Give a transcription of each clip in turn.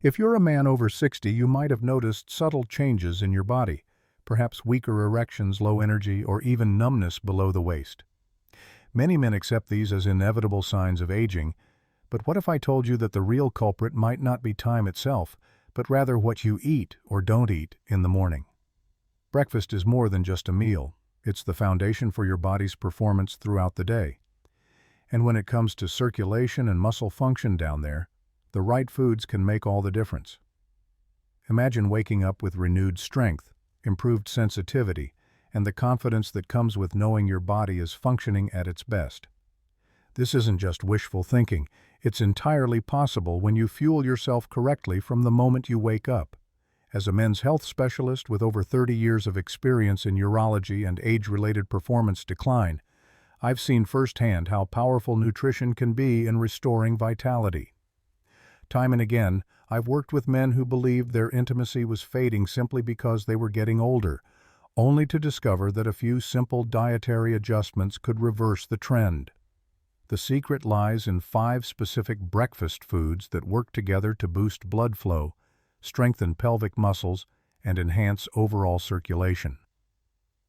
If you're a man over 60, you might have noticed subtle changes in your body, perhaps weaker erections, low energy, or even numbness below the waist. Many men accept these as inevitable signs of aging, but what if I told you that the real culprit might not be time itself, but rather what you eat or don't eat in the morning? Breakfast is more than just a meal. It's the foundation for your body's performance throughout the day. And when it comes to circulation and muscle function down there, the right foods can make all the difference. Imagine waking up with renewed strength, improved sensitivity, and the confidence that comes with knowing your body is functioning at its best. This isn't just wishful thinking. It's entirely possible when you fuel yourself correctly from the moment you wake up. As a men's health specialist with over 30 years of experience in urology and age-related performance decline, I've seen firsthand how powerful nutrition can be in restoring vitality. Time and again, I've worked with men who believed their intimacy was fading simply because they were getting older, only to discover that a few simple dietary adjustments could reverse the trend. The secret lies in 5 specific breakfast foods that work together to boost blood flow, strengthen pelvic muscles, and enhance overall circulation.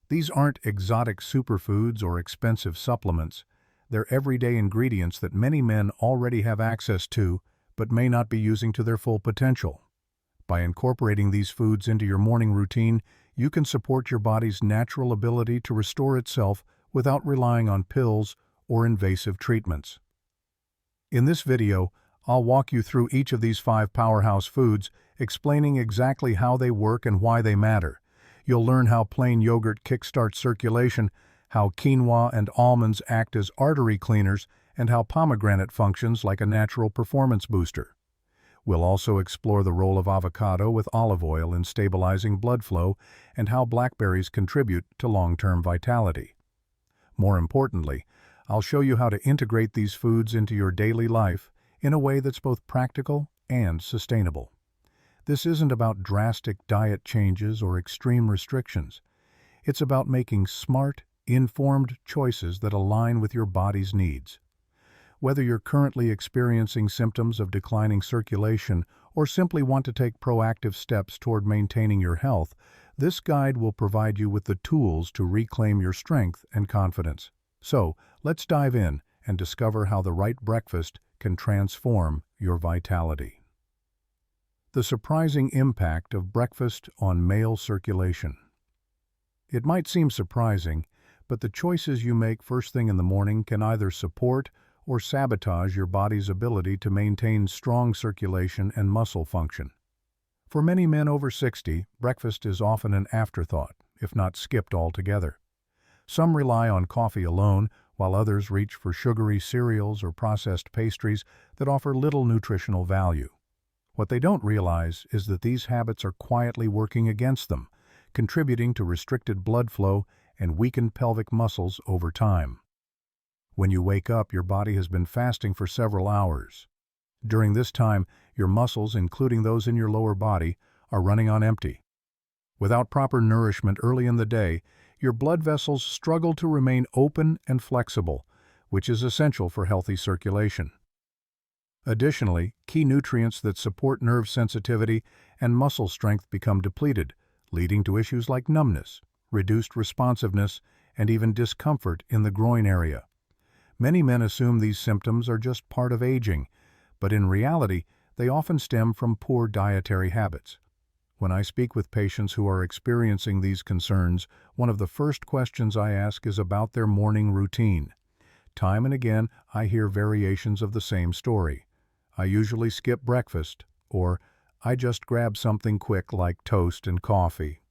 These aren't exotic superfoods or expensive supplements. They're everyday ingredients that many men already have access to, but may not be using to their full potential. By incorporating these foods into your morning routine, you can support your body's natural ability to restore itself without relying on pills or invasive treatments. In this video, I'll walk you through each of these 5 powerhouse foods, explaining exactly how they work and why they matter. You'll learn how plain yogurt kickstarts circulation, how quinoa and almonds act as artery cleaners, and how pomegranate functions like a natural performance booster. We'll also explore the role of avocado with olive oil in stabilizing blood flow and how blackberries contribute to long-term vitality. More importantly, I'll show you how to integrate these foods into your daily life in a way that's both practical and sustainable. This isn't about drastic diet changes or extreme restrictions. It's about making smart, informed choices that align with your body's needs. Whether you're currently experiencing symptoms of declining circulation or simply want to take proactive steps toward maintaining your health, this guide will provide you with the tools to reclaim your strength and confidence. So, let's dive in and discover how the right breakfast can transform your vitality. The surprising impact of breakfast on male circulation. It might seem surprising, but the choices you make first thing in the morning can either support or sabotage your body's ability to maintain strong circulation and muscle function. For many men over 60, breakfast is often an afterthought, if not skipped altogether. Some rely on coffee alone, while others reach for sugary cereals or processed pastries that offer little nutritional value. What they don't realize is that these habits are quietly working against them, contributing to restricted blood flow and weakened pelvic muscles over time. When you wake up, your body has been fasting for several hours. During this time, your muscles, including those in your lower body, are running on empty. Without proper nourishment early in the day, your blood vessels struggle to remain open and flexible, which is essential for healthy circulation. Additionally, key nutrients that support nerve sensitivity and muscle strength become depleted, leading to issues like numbness, reduced responsiveness, and even discomfort in the groin area. Many men assume these symptoms are just part of aging, but in reality, they often stem from poor dietary habits. When I speak with patients who are experiencing these concerns, one of the first questions I ask is about their morning routine. Time and again, I hear variations of the same story. I usually skip breakfast, or I just grab something quick like toast and coffee.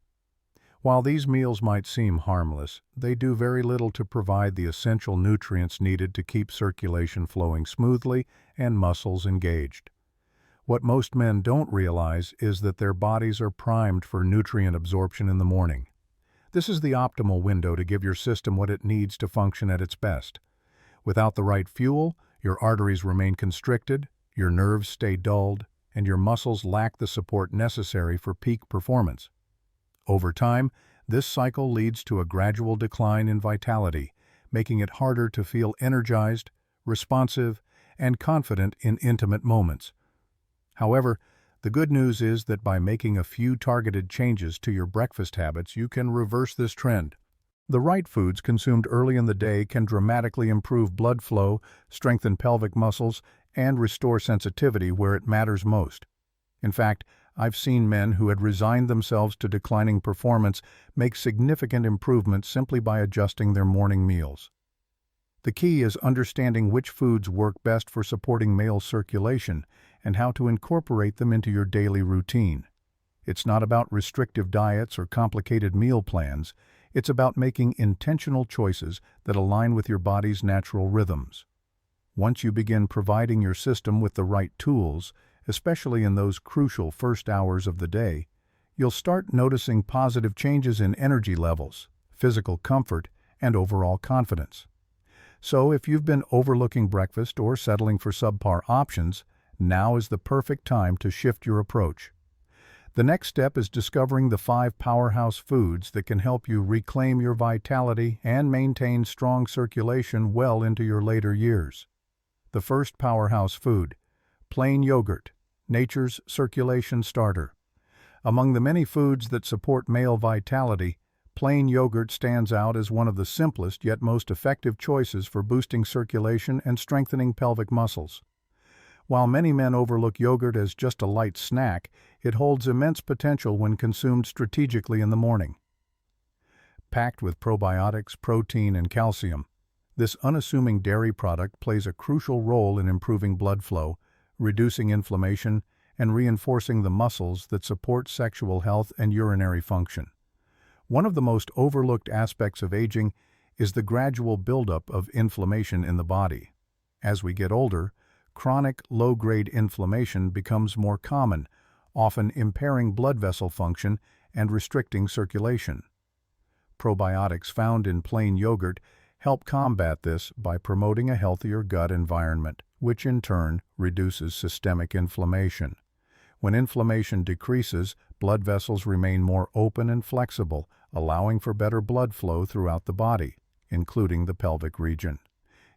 While these meals might seem harmless, they do very little to provide the essential nutrients needed to keep circulation flowing smoothly and muscles engaged. What most men don't realize is that their bodies are primed for nutrient absorption in the morning. This is the optimal window to give your system what it needs to function at its best. Without the right fuel, your arteries remain constricted, your nerves stay dulled, and your muscles lack the support necessary for peak performance. Over time, this cycle leads to a gradual decline in vitality, making it harder to feel energized, responsive, and confident in intimate moments. However, The good news is that by making a few targeted changes to your breakfast habits, you can reverse this trend. The right foods consumed early in the day can dramatically improve blood flow, strengthen pelvic muscles, and restore sensitivity where it matters most. In fact, I've seen men who had resigned themselves to declining performance make significant improvements simply by adjusting their morning meals. The key is understanding which foods work best for supporting male circulation and how to incorporate them into your daily routine. It's not about restrictive diets or complicated meal plans. It's about making intentional choices that align with your body's natural rhythms. Once you begin providing your system with the right tools, especially in those crucial first hours of the day, you'll start noticing positive changes in energy levels, physical comfort, and overall confidence. So if you've been overlooking breakfast or settling for subpar options, now is the perfect time to shift your approach. The next step is discovering the 5 powerhouse foods that can help you reclaim your vitality and maintain strong circulation well into your later years. The first powerhouse food, plain yogurt, nature's circulation starter. Among the many foods that support male vitality, plain yogurt stands out as one of the simplest yet most effective choices for boosting circulation and strengthening pelvic muscles. While many men overlook yogurt as just a light snack, it holds immense potential when consumed strategically in the morning. Packed with probiotics, protein, and calcium, this unassuming dairy product plays a crucial role in improving blood flow, reducing inflammation, and reinforcing the muscles that support sexual health and urinary function. One of the most overlooked aspects of aging is the gradual buildup of inflammation in the body. As we get older, chronic low-grade inflammation becomes more common, often impairing blood vessel function and restricting circulation. Probiotics found in plain yogurt help combat this by promoting a healthier gut environment, which in turn reduces systemic inflammation. When inflammation decreases, blood vessels remain more open and flexible, allowing for better blood flow throughout the body, including the pelvic region.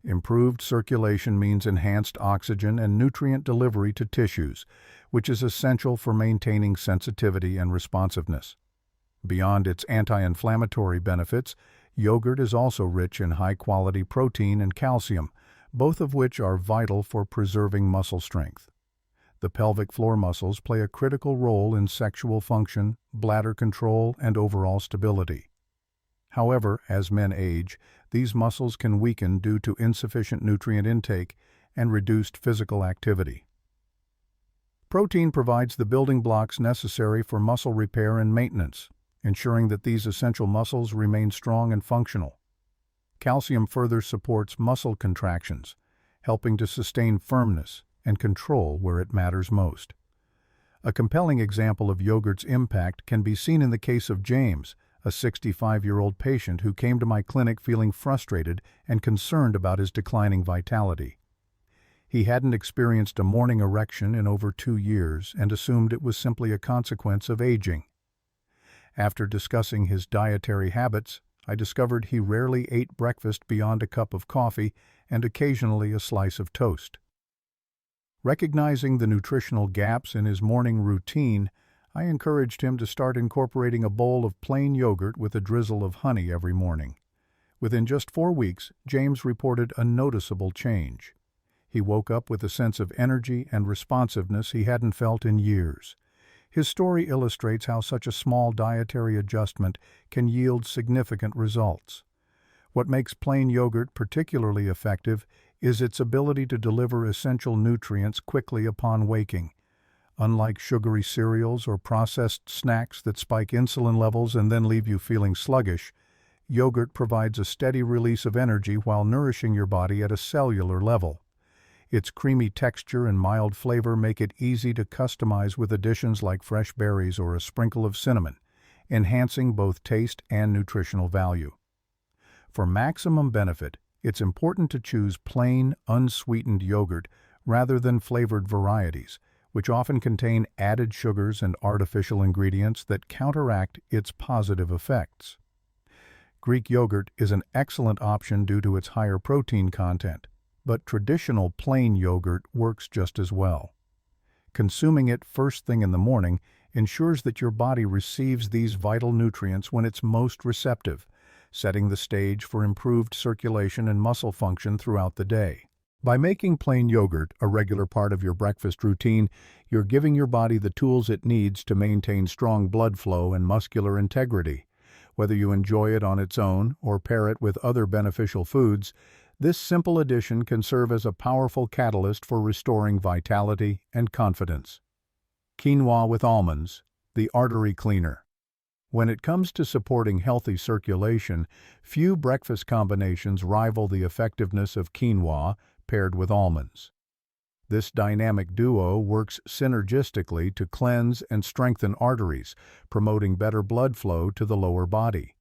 Improved circulation means enhanced oxygen and nutrient delivery to tissues, which is essential for maintaining sensitivity and responsiveness. Beyond its anti-inflammatory benefits, yogurt is also rich in high-quality protein and calcium, both of which are vital for preserving muscle strength. The pelvic floor muscles play a critical role in sexual function, bladder control, and overall stability. However, as men age, these muscles can weaken due to insufficient nutrient intake and reduced physical activity. Protein provides the building blocks necessary for muscle repair and maintenance, ensuring that these essential muscles remain strong and functional. Calcium further supports muscle contractions, helping to sustain firmness and control where it matters most. A compelling example of yogurt's impact can be seen in the case of James, a 65-year-old patient who came to my clinic feeling frustrated and concerned about his declining vitality. He hadn't experienced a morning erection in over 2 years and assumed it was simply a consequence of aging. After discussing his dietary habits, I discovered he rarely ate breakfast beyond a cup of coffee and occasionally a slice of toast. Recognizing the nutritional gaps in his morning routine, I encouraged him to start incorporating a bowl of plain yogurt with a drizzle of honey every morning. Within just 4 weeks, James reported a noticeable change. He woke up with a sense of energy and responsiveness he hadn't felt in years. His story illustrates how such a small dietary adjustment can yield significant results. What makes plain yogurt particularly effective is its ability to deliver essential nutrients quickly upon waking. Unlike sugary cereals or processed snacks that spike insulin levels and then leave you feeling sluggish, yogurt provides a steady release of energy while nourishing your body at a cellular level. Its creamy texture and mild flavor make it easy to customize with additions like fresh berries or a sprinkle of cinnamon, enhancing both taste and nutritional value. For maximum benefit, it's important to choose plain, unsweetened yogurt rather than flavored varieties, which often contain added sugars and artificial ingredients that counteract its positive effects. Greek yogurt is an excellent option due to its higher protein content, but traditional plain yogurt works just as well. Consuming it first thing in the morning ensures that your body receives these vital nutrients when it's most receptive, setting the stage for improved circulation and muscle function throughout the day. By making plain yogurt a regular part of your breakfast routine, you're giving your body the tools it needs to maintain strong blood flow and muscular integrity. Whether you enjoy it on its own or pair it with other beneficial foods, this simple addition can serve as a powerful catalyst for restoring vitality and confidence. Quinoa with almonds, the artery cleaner. When it comes to supporting healthy circulation, few breakfast combinations rival the effectiveness of quinoa paired with almonds. This dynamic duo works synergistically to cleanse and strengthen arteries, promoting better blood flow to the lower body.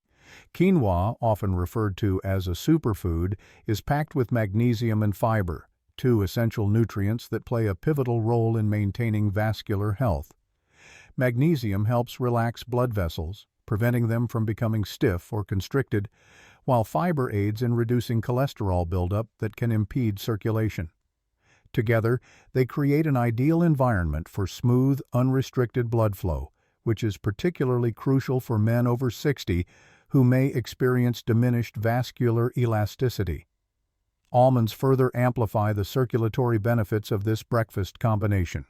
Quinoa, often referred to as a superfood, is packed with magnesium and fiber, two essential nutrients that play a pivotal role in maintaining vascular health. Magnesium helps relax blood vessels, preventing them from becoming stiff or constricted, while fiber aids in reducing cholesterol buildup that can impede circulation. Together, they create an ideal environment for smooth, unrestricted blood flow, which is particularly crucial for men over 60 who may experience diminished vascular elasticity. Almonds further amplify the circulatory benefits of this breakfast combination.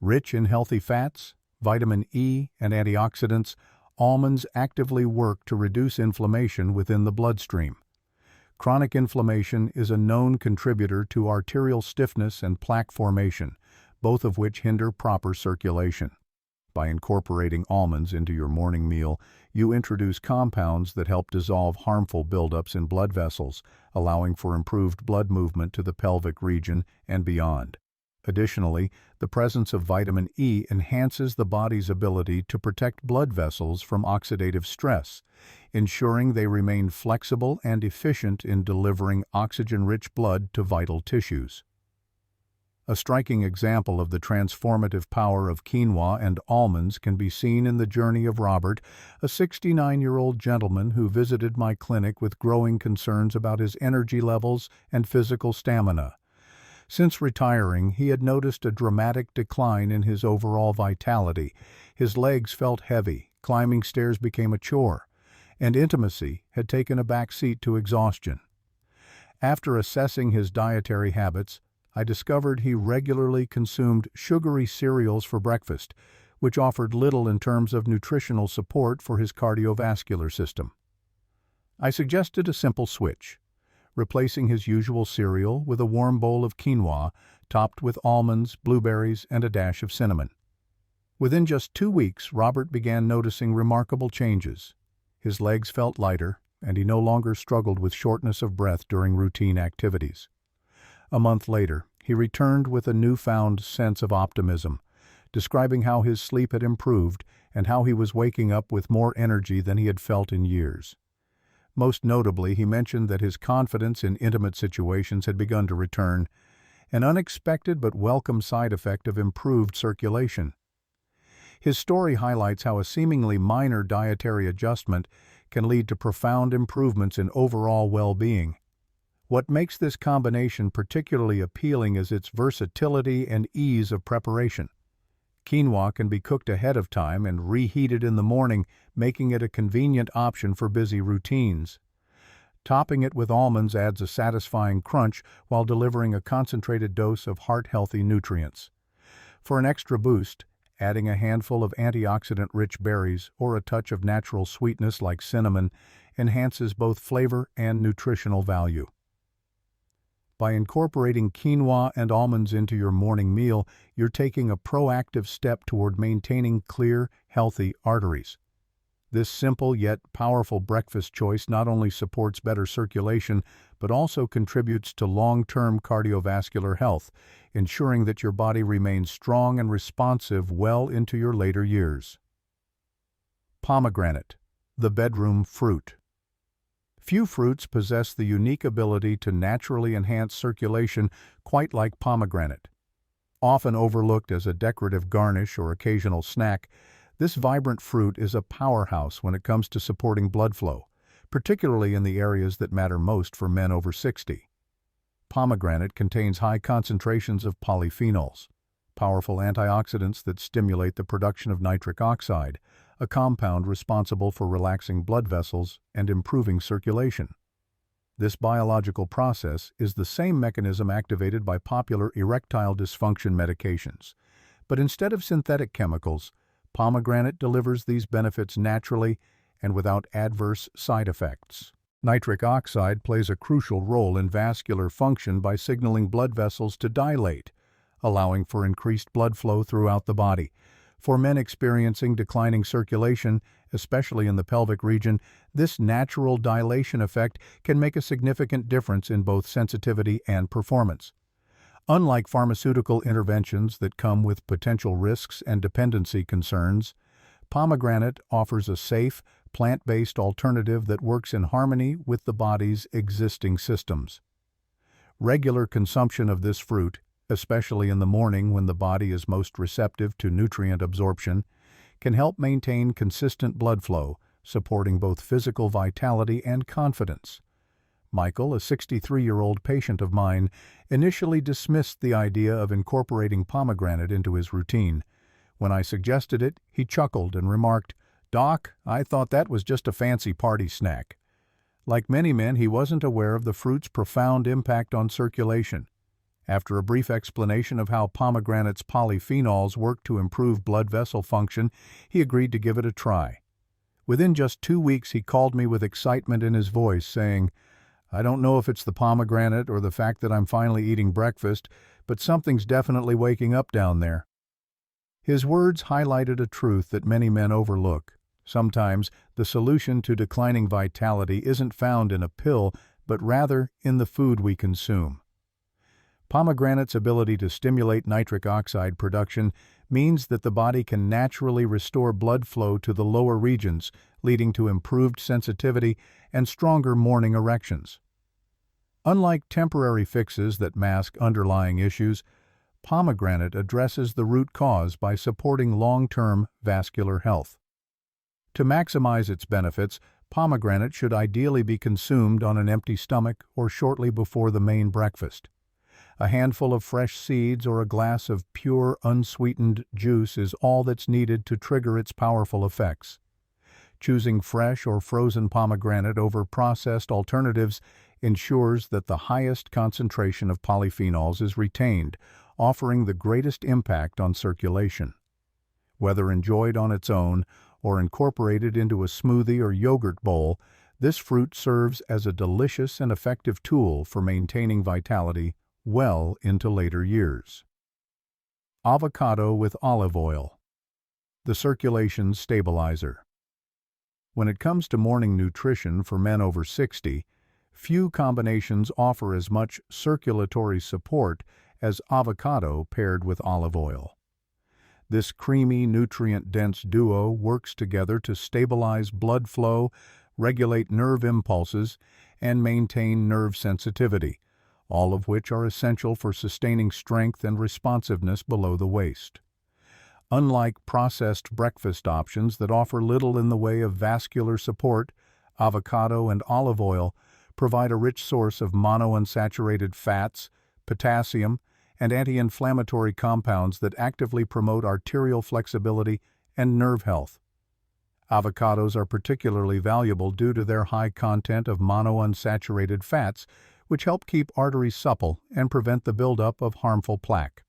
Rich in healthy fats, vitamin E, and antioxidants, almonds actively work to reduce inflammation within the bloodstream. Chronic inflammation is a known contributor to arterial stiffness and plaque formation, both of which hinder proper circulation. By incorporating almonds into your morning meal, you introduce compounds that help dissolve harmful buildups in blood vessels, allowing for improved blood movement to the pelvic region and beyond. Additionally, the presence of vitamin E enhances the body's ability to protect blood vessels from oxidative stress, ensuring they remain flexible and efficient in delivering oxygen-rich blood to vital tissues. A striking example of the transformative power of quinoa and almonds can be seen in the journey of Robert, a 69-year-old gentleman who visited my clinic with growing concerns about his energy levels and physical stamina. Since retiring, he had noticed a dramatic decline in his overall vitality. His legs felt heavy, climbing stairs became a chore, and intimacy had taken a back seat to exhaustion. After assessing his dietary habits, I discovered he regularly consumed sugary cereals for breakfast, which offered little in terms of nutritional support for his cardiovascular system. I suggested a simple switch, replacing his usual cereal with a warm bowl of quinoa topped with almonds, blueberries, and a dash of cinnamon. Within just 2 weeks, Robert began noticing remarkable changes. His legs felt lighter, and he no longer struggled with shortness of breath during routine activities. A month later, he returned with a newfound sense of optimism, describing how his sleep had improved and how he was waking up with more energy than he had felt in years. Most notably, he mentioned that his confidence in intimate situations had begun to return, an unexpected but welcome side effect of improved circulation. His story highlights how a seemingly minor dietary adjustment can lead to profound improvements in overall well-being. What makes this combination particularly appealing is its versatility and ease of preparation. Quinoa can be cooked ahead of time and reheated in the morning, making it a convenient option for busy routines. Topping it with almonds adds a satisfying crunch while delivering a concentrated dose of heart-healthy nutrients. For an extra boost, adding a handful of antioxidant-rich berries or a touch of natural sweetness like cinnamon enhances both flavor and nutritional value. By incorporating quinoa and almonds into your morning meal, you're taking a proactive step toward maintaining clear, healthy arteries. This simple yet powerful breakfast choice not only supports better circulation, but also contributes to long-term cardiovascular health, ensuring that your body remains strong and responsive well into your later years. Pomegranate, the bedroom fruit. Few fruits possess the unique ability to naturally enhance circulation quite like pomegranate. Often overlooked as a decorative garnish or occasional snack, this vibrant fruit is a powerhouse when it comes to supporting blood flow, particularly in the areas that matter most for men over 60. Pomegranate contains high concentrations of polyphenols. powerful antioxidants that stimulate the production of nitric oxide, a compound responsible for relaxing blood vessels and improving circulation. This biological process is the same mechanism activated by popular erectile dysfunction medications. But instead of synthetic chemicals, pomegranate delivers these benefits naturally and without adverse side effects. Nitric oxide plays a crucial role in vascular function by signaling blood vessels to dilate, allowing for increased blood flow throughout the body. For men experiencing declining circulation, especially in the pelvic region, this natural dilation effect can make a significant difference in both sensitivity and performance. Unlike pharmaceutical interventions that come with potential risks and dependency concerns, pomegranate offers a safe, plant-based alternative that works in harmony with the body's existing systems. Regular consumption of this fruit, especially in the morning when the body is most receptive to nutrient absorption, can help maintain consistent blood flow, supporting both physical vitality and confidence. Michael, a 63-year-old patient of mine, initially dismissed the idea of incorporating pomegranate into his routine. When I suggested it, he chuckled and remarked, "Doc, I thought that was just a fancy party snack." Like many men, he wasn't aware of the fruit's profound impact on circulation. After a brief explanation of how pomegranate's polyphenols work to improve blood vessel function, he agreed to give it a try. Within just 2 weeks, he called me with excitement in his voice, saying, "I don't know if it's the pomegranate or the fact that I'm finally eating breakfast, but something's definitely waking up down there." His words highlighted a truth that many men overlook. Sometimes, the solution to declining vitality isn't found in a pill, but rather in the food we consume. Pomegranate's ability to stimulate nitric oxide production means that the body can naturally restore blood flow to the lower regions, leading to improved sensitivity and stronger morning erections. Unlike temporary fixes that mask underlying issues, pomegranate addresses the root cause by supporting long-term vascular health. To maximize its benefits, pomegranate should ideally be consumed on an empty stomach or shortly before the main breakfast. A handful of fresh seeds or a glass of pure, unsweetened juice is all that's needed to trigger its powerful effects. Choosing fresh or frozen pomegranate over processed alternatives ensures that the highest concentration of polyphenols is retained, offering the greatest impact on circulation. Whether enjoyed on its own or incorporated into a smoothie or yogurt bowl, this fruit serves as a delicious and effective tool for maintaining vitality well into later years. Avocado with olive oil. The circulation stabilizer. When it comes to morning nutrition for men over 60, few combinations offer as much circulatory support as avocado paired with olive oil. This creamy, nutrient-dense duo works together to stabilize blood flow, regulate nerve impulses, and maintain nerve sensitivity, all of which are essential for sustaining strength and responsiveness below the waist. Unlike processed breakfast options that offer little in the way of vascular support, avocado and olive oil provide a rich source of monounsaturated fats, potassium, and anti-inflammatory compounds that actively promote arterial flexibility and nerve health. Avocados are particularly valuable due to their high content of monounsaturated fats, which help keep arteries supple and prevent the buildup of harmful plaque.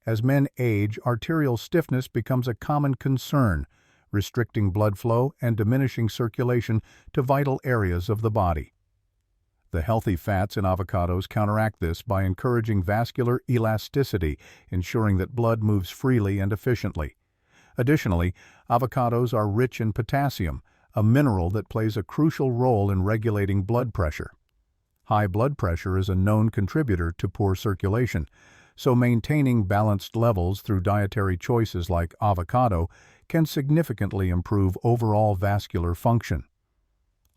As men age, arterial stiffness becomes a common concern, restricting blood flow and diminishing circulation to vital areas of the body. The healthy fats in avocados counteract this by encouraging vascular elasticity, ensuring that blood moves freely and efficiently. Additionally, avocados are rich in potassium, a mineral that plays a crucial role in regulating blood pressure. High blood pressure is a known contributor to poor circulation, so maintaining balanced levels through dietary choices like avocado can significantly improve overall vascular function.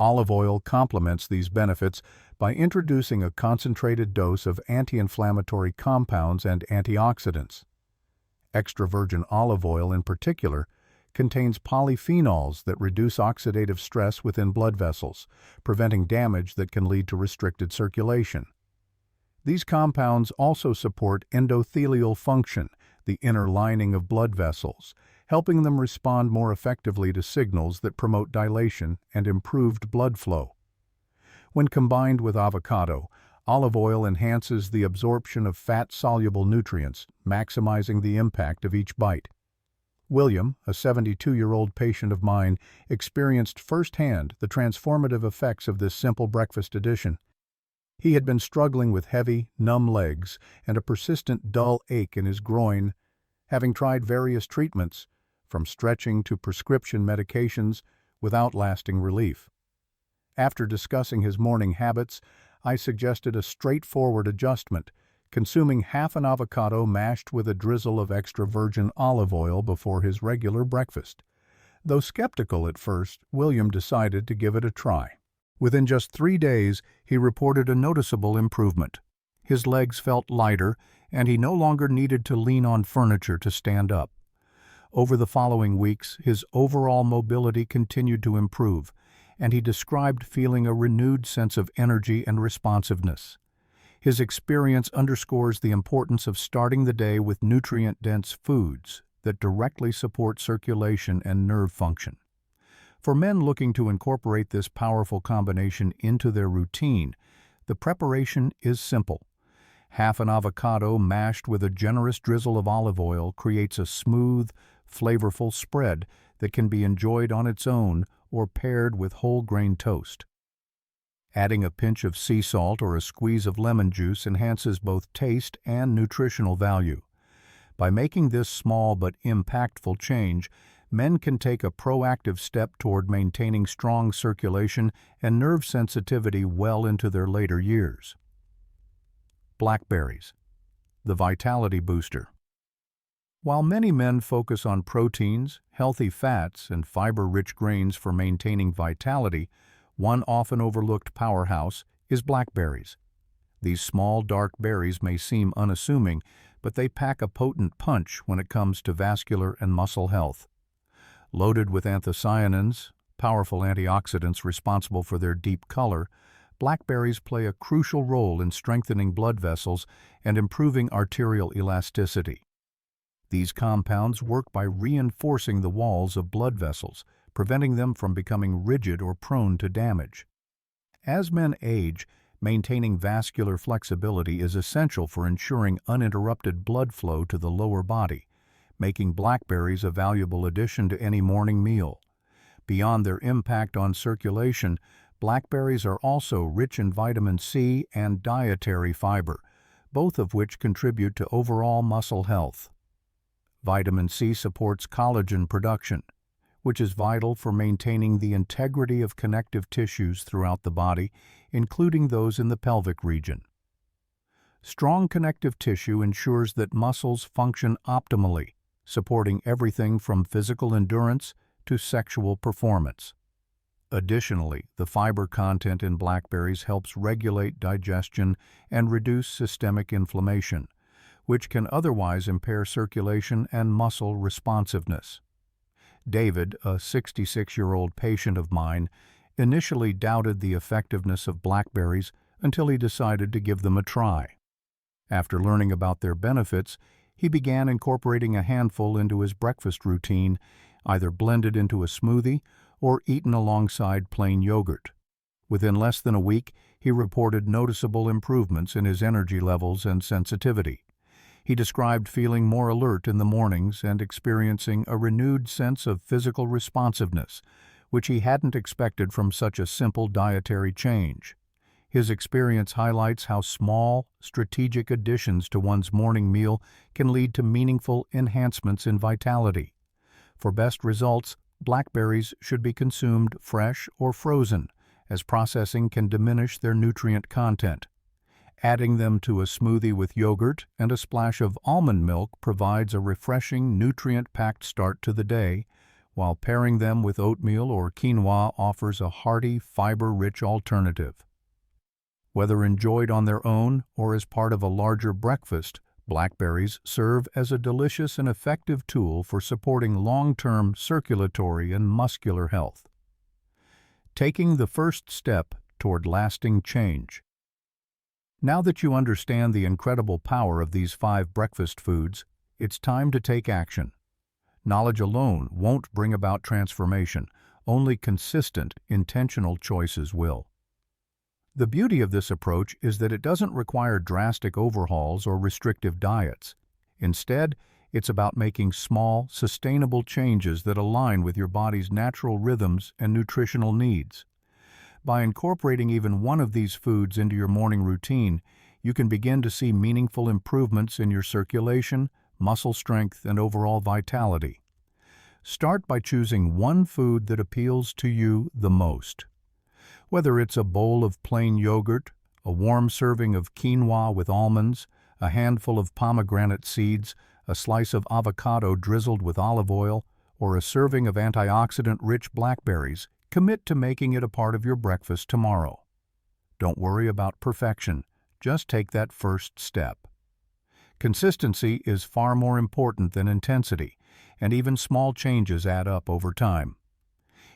Olive oil complements these benefits by introducing a concentrated dose of anti-inflammatory compounds and antioxidants. Extra virgin olive oil, in particular, contains polyphenols that reduce oxidative stress within blood vessels, preventing damage that can lead to restricted circulation. These compounds also support endothelial function, the inner lining of blood vessels, helping them respond more effectively to signals that promote dilation and improved blood flow. When combined with avocado, olive oil enhances the absorption of fat-soluble nutrients, maximizing the impact of each bite. William, a 72-year-old patient of mine, experienced firsthand the transformative effects of this simple breakfast addition. He had been struggling with heavy, numb legs and a persistent dull ache in his groin, having tried various treatments, from stretching to prescription medications, without lasting relief. After discussing his morning habits, I suggested a straightforward adjustment, consuming half an avocado mashed with a drizzle of extra virgin olive oil before his regular breakfast. Though skeptical at first, William decided to give it a try. Within just 3 days, he reported a noticeable improvement. His legs felt lighter, and he no longer needed to lean on furniture to stand up. Over the following weeks, his overall mobility continued to improve, and he described feeling a renewed sense of energy and responsiveness. His experience underscores the importance of starting the day with nutrient-dense foods that directly support circulation and nerve function. For men looking to incorporate this powerful combination into their routine, the preparation is simple. Half an avocado mashed with a generous drizzle of olive oil creates a smooth, flavorful spread that can be enjoyed on its own or paired with whole grain toast. Adding a pinch of sea salt or a squeeze of lemon juice enhances both taste and nutritional value. By making this small but impactful change, men can take a proactive step toward maintaining strong circulation and nerve sensitivity well into their later years. Blackberries, the vitality booster. While many men focus on proteins, healthy fats, and fiber-rich grains for maintaining vitality, one often overlooked powerhouse is blackberries. These small, dark berries may seem unassuming, but they pack a potent punch when it comes to vascular and muscle health. Loaded with anthocyanins, powerful antioxidants responsible for their deep color, blackberries play a crucial role in strengthening blood vessels and improving arterial elasticity. These compounds work by reinforcing the walls of blood vessels, preventing them from becoming rigid or prone to damage. As men age, maintaining vascular flexibility is essential for ensuring uninterrupted blood flow to the lower body, making blackberries a valuable addition to any morning meal. Beyond their impact on circulation, blackberries are also rich in vitamin C and dietary fiber, both of which contribute to overall muscle health. Vitamin C supports collagen production, which is vital for maintaining the integrity of connective tissues throughout the body, including those in the pelvic region. Strong connective tissue ensures that muscles function optimally, supporting everything from physical endurance to sexual performance. Additionally, the fiber content in blackberries helps regulate digestion and reduce systemic inflammation, which can otherwise impair circulation and muscle responsiveness. David, a 66-year-old patient of mine, initially doubted the effectiveness of blackberries until he decided to give them a try. After learning about their benefits, he began incorporating a handful into his breakfast routine, either blended into a smoothie or eaten alongside plain yogurt. Within less than a week, he reported noticeable improvements in his energy levels and sensitivity. He described feeling more alert in the mornings and experiencing a renewed sense of physical responsiveness, which he hadn't expected from such a simple dietary change. His experience highlights how small, strategic additions to one's morning meal can lead to meaningful enhancements in vitality. For best results, blackberries should be consumed fresh or frozen, as processing can diminish their nutrient content. Adding them to a smoothie with yogurt and a splash of almond milk provides a refreshing, nutrient-packed start to the day, while pairing them with oatmeal or quinoa offers a hearty, fiber-rich alternative. Whether enjoyed on their own or as part of a larger breakfast, blackberries serve as a delicious and effective tool for supporting long-term circulatory and muscular health. Taking the first step toward lasting change. Now that you understand the incredible power of these 5 breakfast foods, It's time to take action. Knowledge alone won't bring about transformation. Only consistent, intentional choices will. The beauty of this approach is that it doesn't require drastic overhauls or restrictive diets. Instead, it's about making small, sustainable changes that align with your body's natural rhythms and nutritional needs. By incorporating even one of these foods into your morning routine, you can begin to see meaningful improvements in your circulation, muscle strength, and overall vitality. Start by choosing one food that appeals to you the most. Whether it's a bowl of plain yogurt, a warm serving of quinoa with almonds, a handful of pomegranate seeds, a slice of avocado drizzled with olive oil, or a serving of antioxidant-rich blackberries, commit to making it a part of your breakfast tomorrow. Don't worry about perfection. Just take that first step. Consistency is far more important than intensity, and even small changes add up over time.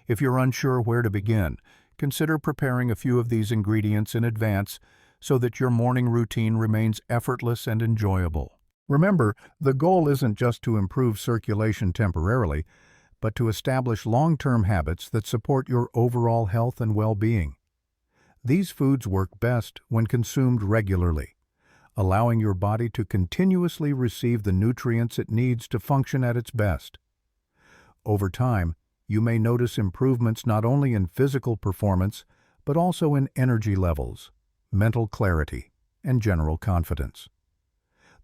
If you're unsure where to begin, consider preparing a few of these ingredients in advance so that your morning routine remains effortless and enjoyable. Remember, the goal isn't just to improve circulation temporarily, but to establish long-term habits that support your overall health and well-being. These foods work best when consumed regularly, allowing your body to continuously receive the nutrients it needs to function at its best. Over time, you may notice improvements not only in physical performance, but also in energy levels, mental clarity, and general confidence.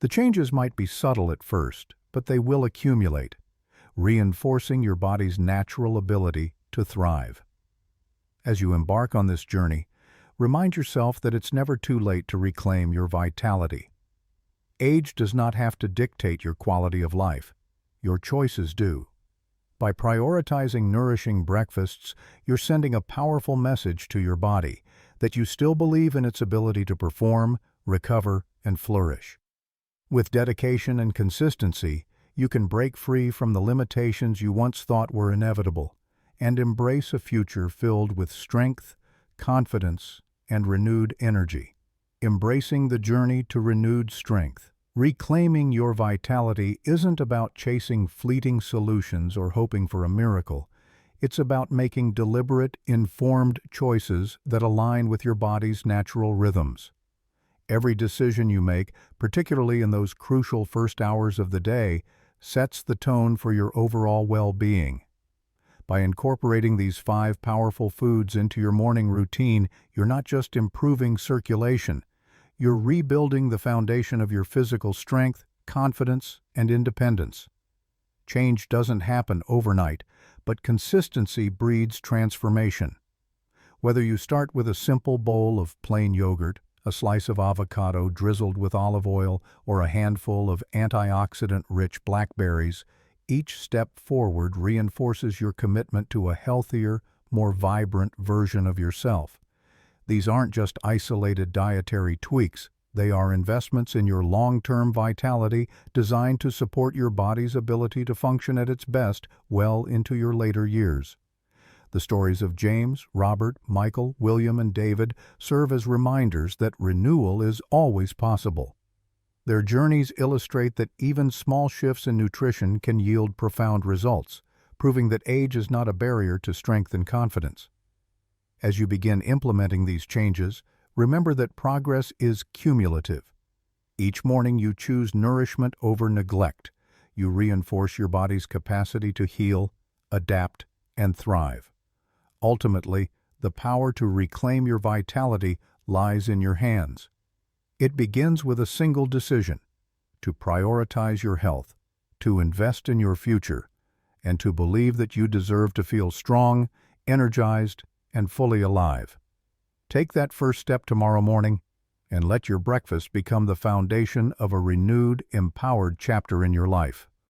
The changes might be subtle at first, but they will accumulate, reinforcing your body's natural ability to thrive. As you embark on this journey, remind yourself that it's never too late to reclaim your vitality. Age does not have to dictate your quality of life. Your choices do. By prioritizing nourishing breakfasts, you're sending a powerful message to your body that you still believe in its ability to perform, recover, and flourish. With dedication and consistency, you can break free from the limitations you once thought were inevitable and embrace a future filled with strength, confidence, and renewed energy. Embracing the journey to renewed strength. Reclaiming your vitality isn't about chasing fleeting solutions or hoping for a miracle. It's about making deliberate, informed choices that align with your body's natural rhythms. Every decision you make, particularly in those crucial first hours of the day, sets the tone for your overall well-being. By incorporating these 5 powerful foods into your morning routine, you're not just improving circulation, you're rebuilding the foundation of your physical strength, confidence, and independence. Change doesn't happen overnight, but consistency breeds transformation. Whether you start with a simple bowl of plain yogurt, a slice of avocado drizzled with olive oil, or a handful of antioxidant-rich blackberries, each step forward reinforces your commitment to a healthier, more vibrant version of yourself. These aren't just isolated dietary tweaks. They are investments in your long-term vitality designed to support your body's ability to function at its best well into your later years. The stories of James, Robert, Michael, William, and David serve as reminders that renewal is always possible. Their journeys illustrate that even small shifts in nutrition can yield profound results, proving that age is not a barrier to strength and confidence. As you begin implementing these changes, remember that progress is cumulative. Each morning you choose nourishment over neglect. You reinforce your body's capacity to heal, adapt, and thrive. Ultimately, the power to reclaim your vitality lies in your hands. It begins with a single decision: to prioritize your health, to invest in your future, and to believe that you deserve to feel strong, energized, and fully alive. Take that first step tomorrow morning and let your breakfast become the foundation of a renewed, empowered chapter in your life.